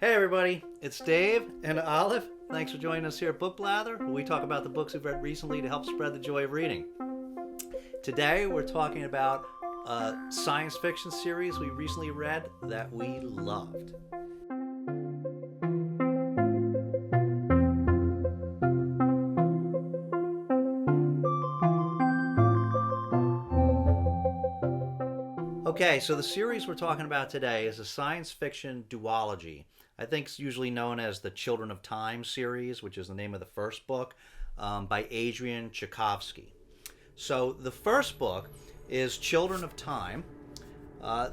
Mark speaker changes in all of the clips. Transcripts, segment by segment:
Speaker 1: Hey everybody, it's Dave and Olive. Thanks for joining us here at Book Blather, where we talk about the books we've read recently to help spread the joy of reading. Today we're talking about a science fiction series we recently read that we loved. Okay, so the series we're talking about today is a science fiction duology. I think it's usually known as the Children of Time series, which is the name of the first book, by Adrian Tchaikovsky. So the first book is Children of Time.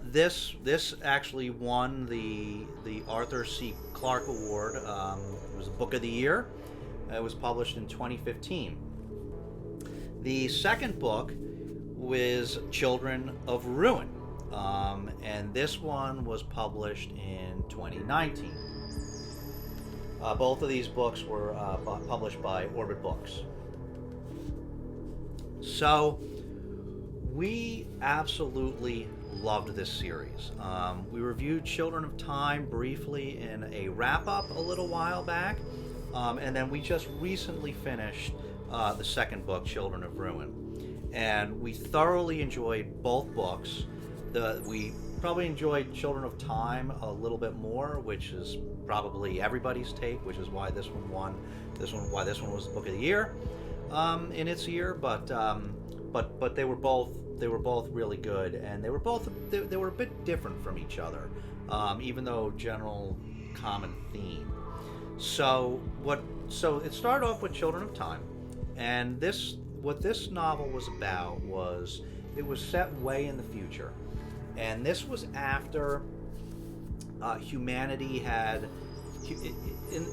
Speaker 1: This actually won the Arthur C. Clarke Award. It was a Book of the Year. It was published in 2015. The second book was Children of Ruin. And this one was published in 2019. Both of these books were published by Orbit Books. So we absolutely loved this series. We reviewed Children of Time briefly in a wrap-up a little while back, and then we just recently finished the second book, Children of Ruin. And we thoroughly enjoyed both books. We probably enjoyed Children of Time a little bit more, which is probably everybody's take, which is why this one won. Why this one was the Book of the Year in its year. But they were both really good, and they were a bit different from each other, even though general common theme. So it started off with Children of Time, and what this novel was about was it was set way in the future. And this was after humanity had,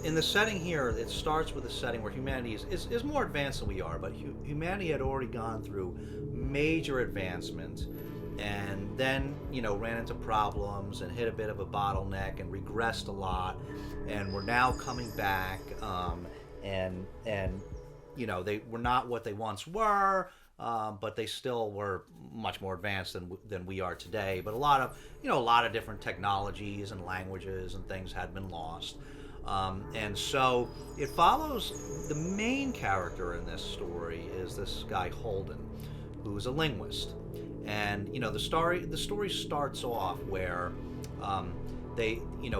Speaker 1: in the setting here, it starts with a setting where humanity is more advanced than we are, but humanity had already gone through major advancement, and then, ran into problems and hit a bit of a bottleneck and regressed a lot, and we're now coming back, and they were not what they once were, but they still were much more advanced than we are today. But a lot of different technologies and languages and things had been lost, and so it follows the main character in this story is this guy Holden, who's a linguist, and the story starts off where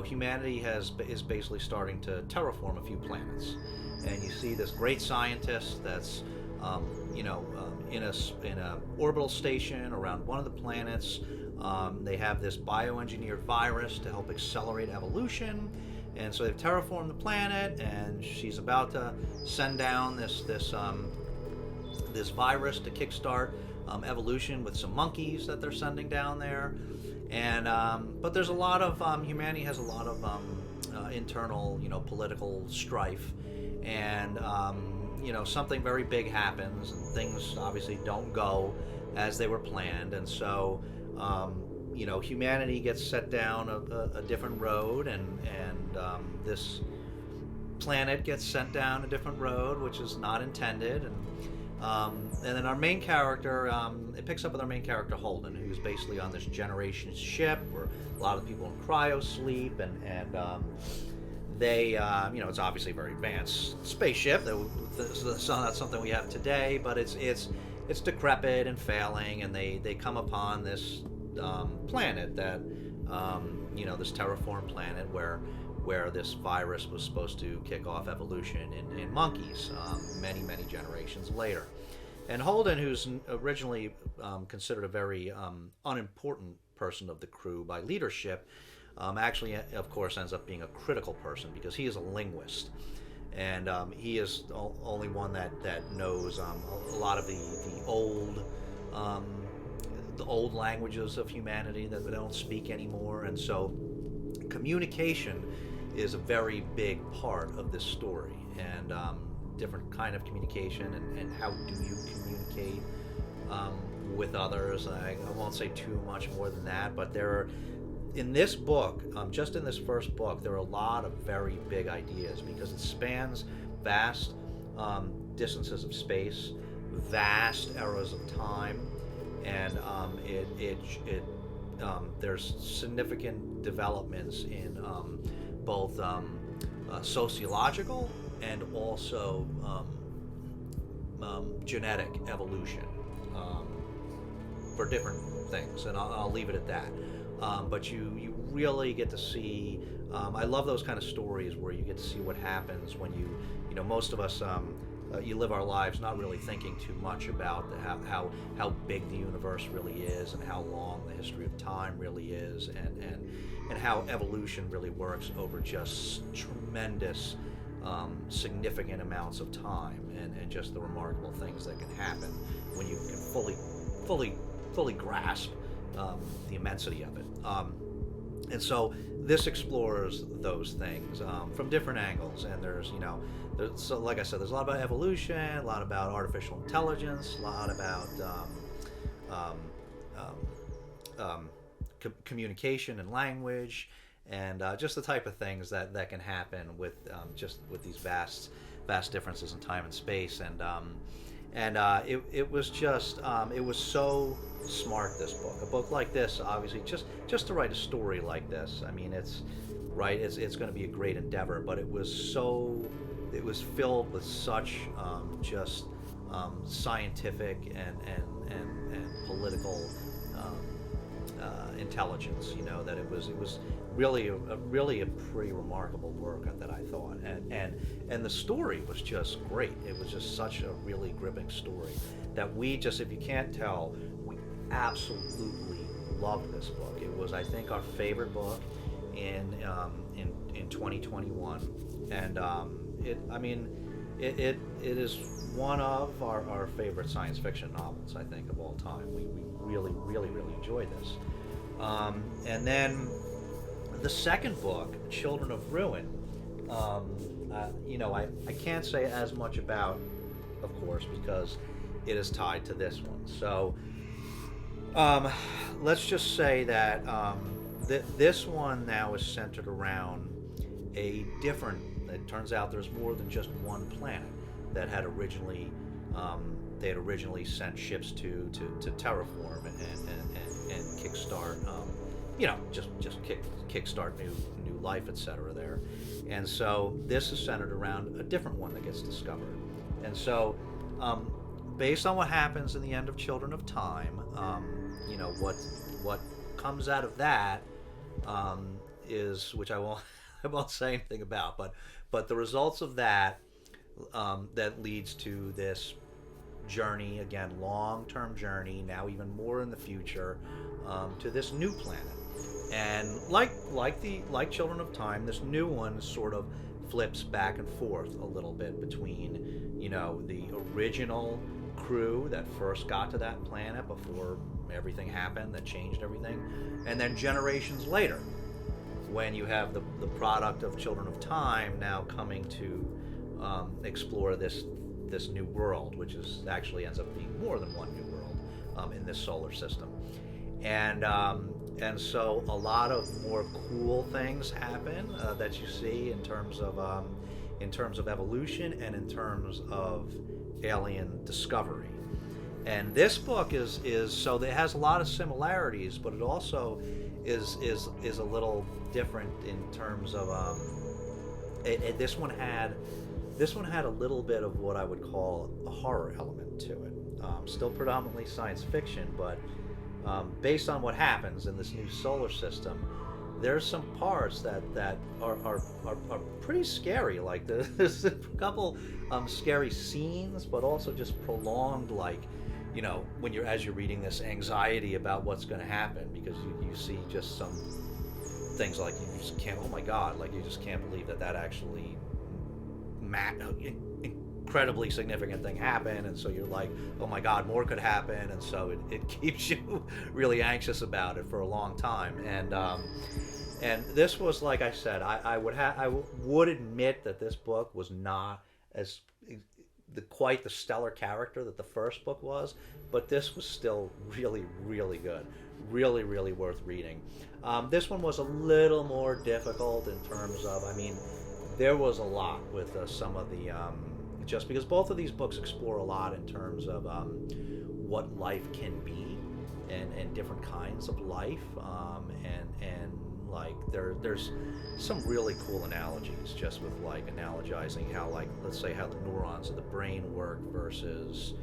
Speaker 1: humanity is basically starting to terraform a few planets, and you see this great scientist that's in a orbital station around one of the planets. They have this bioengineered virus to help accelerate evolution, and so they've terraformed the planet, and she's about to send down this virus to kickstart evolution with some monkeys that they're sending down there. And but there's a lot of humanity has a lot of internal political strife, and something very big happens, and things obviously don't go as they were planned, and so humanity gets set down a different road, and this planet gets sent down a different road, which is not intended, and then our main character, it picks up with our main character Holden, who's basically on this generation ship where a lot of people in cryo sleep, and they, it's obviously a very advanced spaceship. That's not something we have today, but it's decrepit and failing, and they come upon this planet that, this terraformed planet where this virus was supposed to kick off evolution in monkeys many generations later. And Holden, who's originally considered a very unimportant person of the crew by leadership, actually, of course, ends up being a critical person because he is a linguist, and he is the only one that knows a lot of the old languages of humanity that they don't speak anymore, and so communication is a very big part of this story, and different kind of communication, and how do you communicate with others. I won't say too much more than that, but in this book, just in this first book, there are a lot of very big ideas because it spans vast distances of space, vast eras of time, and there's significant developments in both sociological and also genetic evolution for different things, and I'll leave it at that. But you really get to see. I love those kind of stories where you get to see what happens when you most of us you live our lives not really thinking too much about how big the universe really is, and how long the history of time really is, and how evolution really works over just tremendous significant amounts of time, and just the remarkable things that can happen when you can fully grasp the immensity of it. And so this explores those things from different angles, and so like I said, there's a lot about evolution, a lot about artificial intelligence, a lot about communication and language, and just the type of things that can happen with these vast differences in time and space, and it was just it was so smart, this book. A book like this, obviously, just to write a story like this, I mean, it's going to be a great endeavor, but it was filled with such scientific and political intelligence, that it was really a pretty remarkable work that I thought, and the story was just great. It was just such a really gripping story that if you can't tell, we absolutely loved this book. It was, I think, our favorite book in 2021, and it is one of our favorite science fiction novels, I think, of all time. We really enjoyed this. And then the second book, Children of Ruin, I can't say as much about, of course, because it is tied to this one. So let's just say that this one now is centered around it turns out there's more than just one planet that had originally they had originally sent ships to terraform and kickstart just kickstart new life, etc. there. And so this is centered around a different one that gets discovered. And so based on what happens in the end of Children of Time, what comes out of that is, which I won't say anything about, but the results of that that leads to this journey, again, long-term journey, now even more in the future, to this new planet. And like Children of Time, this new one sort of flips back and forth a little bit between the original crew that first got to that planet before everything happened that changed everything, and then generations later, when you have the product of Children of Time now coming to explore this new world, which actually ends up being more than one new world in this solar system. And so a lot of more cool things happen that you see in terms of evolution and in terms of alien discovery. And this book is so it has a lot of similarities, but it also is a little different in terms of this one had a little bit of what I would call a horror element to it. Still predominantly science fiction, but based on what happens in this new solar system, there's some parts that are pretty scary. Like there's a couple scary scenes, but also just prolonged, like, when as you're reading this, anxiety about what's going to happen, because you see just some things like you just can't, oh my God, like you just can't believe that actually incredibly significant thing happened, and so you're like, oh my God, more could happen, and so it keeps you really anxious about it for a long time. And this was, like I said, I would admit that this book was not as quite the stellar character that the first book was, but this was still really good, really worth reading. This one was a little more difficult in terms of, there was a lot with some of the just because both of these books explore a lot in terms of what life can be and different kinds of life, and Like there's some really cool analogies, just with like analogizing how, like, let's say how the neurons of the brain work versus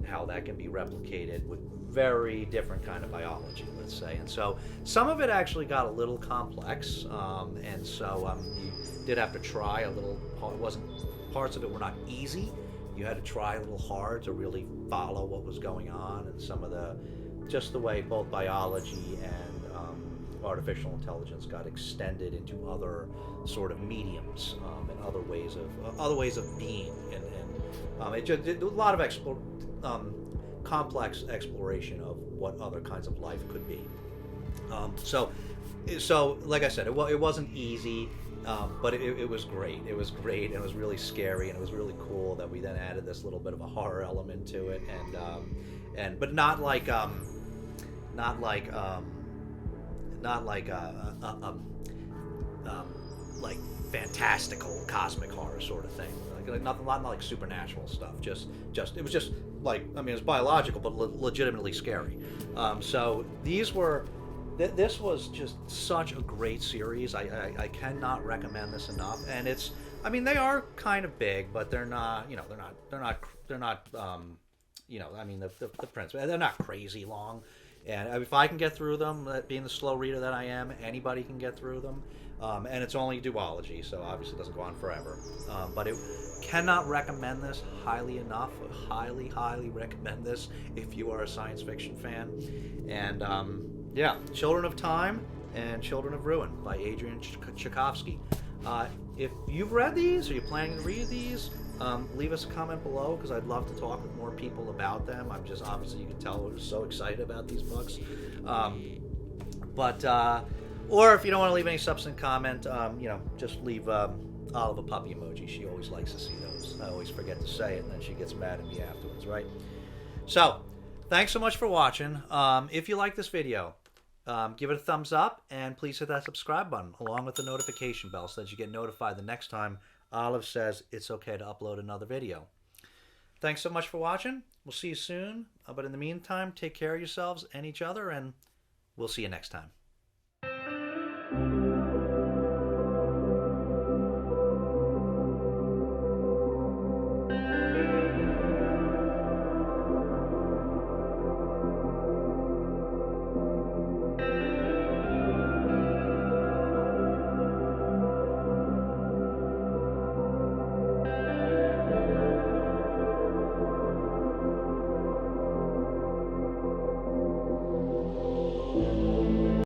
Speaker 1: how that can be replicated with very different kind of biology, let's say. And so some of it actually got a little complex, and so you did have to try a little. It wasn't, parts of it were not easy. You had to try a little hard to really follow what was going on, and some of the, just the way both biology and artificial intelligence got extended into other sort of mediums, and other ways of being, and it just a lot of complex exploration of what other kinds of life could be. So like I said, it wasn't easy, but it was great. It was great, and it was really scary, and it was really cool that we then added this little bit of a horror element to it, and but not like like fantastical cosmic horror sort of thing. Like not like supernatural stuff. Just it was just like, I mean, it's biological, but legitimately scary. So these were. This was just such a great series. I cannot recommend this enough. And it's, I mean, they are kind of big, but they're not. You know, they're not. You know, I mean, the prints. They're not crazy long. And if I can get through them, being the slow reader that I am, anybody can get through them. And it's only duology, so obviously it doesn't go on forever. But it cannot recommend this highly enough. Highly, highly recommend this if you are a science fiction fan. And yeah, Children of Time and Children of Ruin by Adrian Tchaikovsky. If you've read these, or you're planning to read these, leave us a comment below, because I'd love to talk with more people about them. I'm just, obviously you can tell we're so excited about these books. Or if you don't want to leave any substantive comment, you know, just leave Olive a puppy emoji. She always likes to see those. I always forget to say it, and then she gets mad at me afterwards, right? So, thanks so much for watching. If you like this video, give it a thumbs up, and please hit that subscribe button along with the notification bell so that you get notified the next time Olive says it's okay to upload another video. Thanks so much for watching. We'll see you soon. But in the meantime, take care of yourselves and each other, and we'll see you next time.